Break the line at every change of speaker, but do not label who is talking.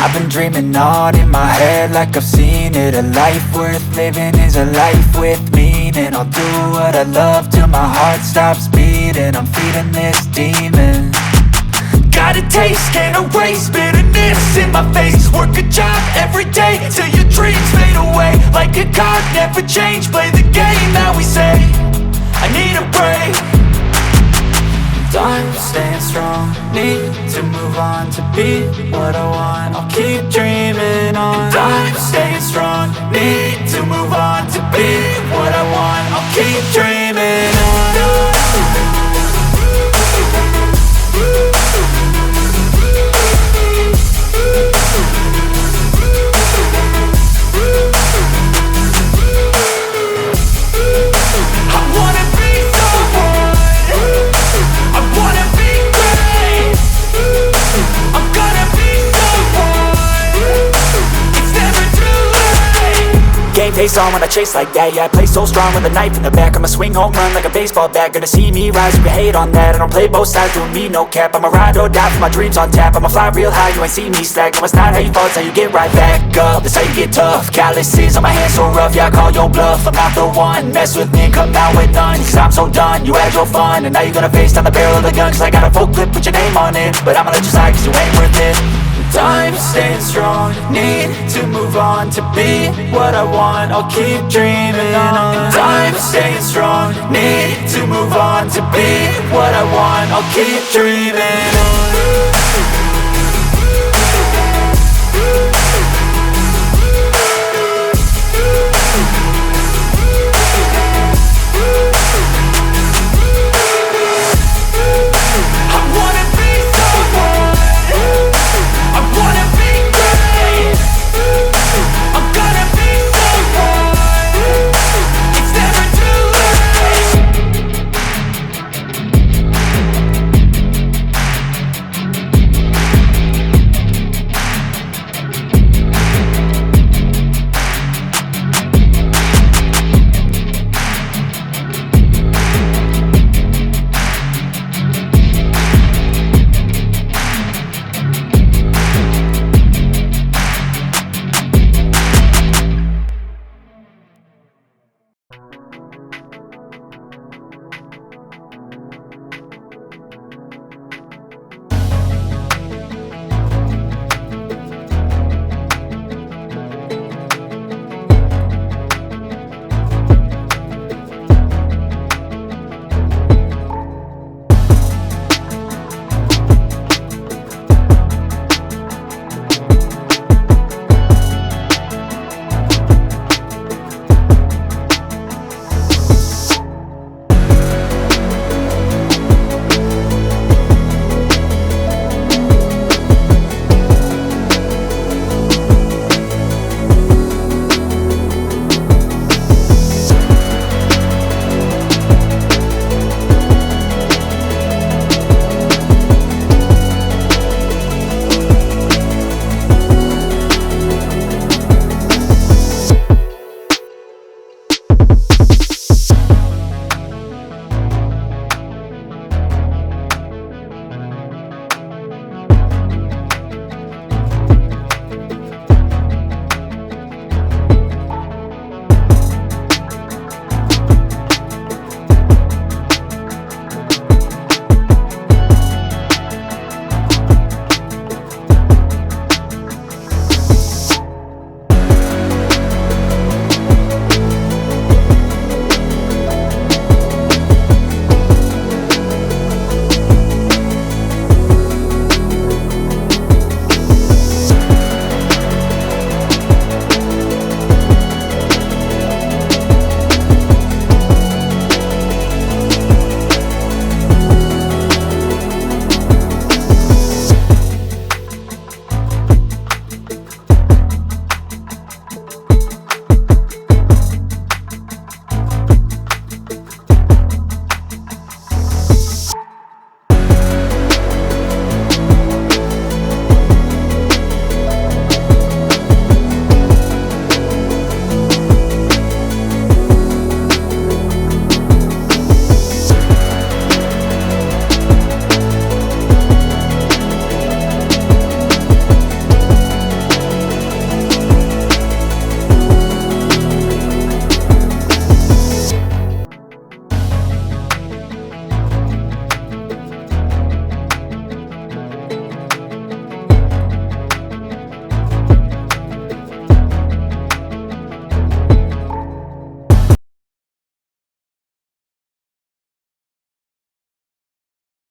I've been dreaming on in my head like I've seen it. A life worth living is a life with meaning. I'll do what I love till my heart stops beating. I'm feeding this demon. Got a taste, can't erase bitterness in my face. Work a job every day till your dreams fade away. Like a card, never change, play the game that we say. I need a break. I'm staying strong, need to move on to be what I want. I'll keep dreaming on. I'm staying strong, need to move on to be what I want. I'll keep dreaming on. Face on when I chase like that. Yeah, I play so strong with a knife in the back. I'ma swing home run like a baseball bat. Gonna see me rise, you can hate on that. I don't play both sides, doing me no cap. I'ma ride or die for my dreams on tap. I'ma fly real high, you ain't see me slack. No, it's not how you fall, it's how you get right back up. That's how you get tough. Calluses on my hands so rough, yeah, I call your bluff. I'm not the one, mess with me and come out with none. Cause I'm so done, you had your fun. And now you're gonna face down the barrel of the gun. Cause I got a full clip with your name on it. But I'ma let you slide cause you ain't worth it. I'm staying strong, need to move on to be what I want. I'll keep dreaming on. I'm staying strong, need to move on to be what I want. I'll keep dreaming on.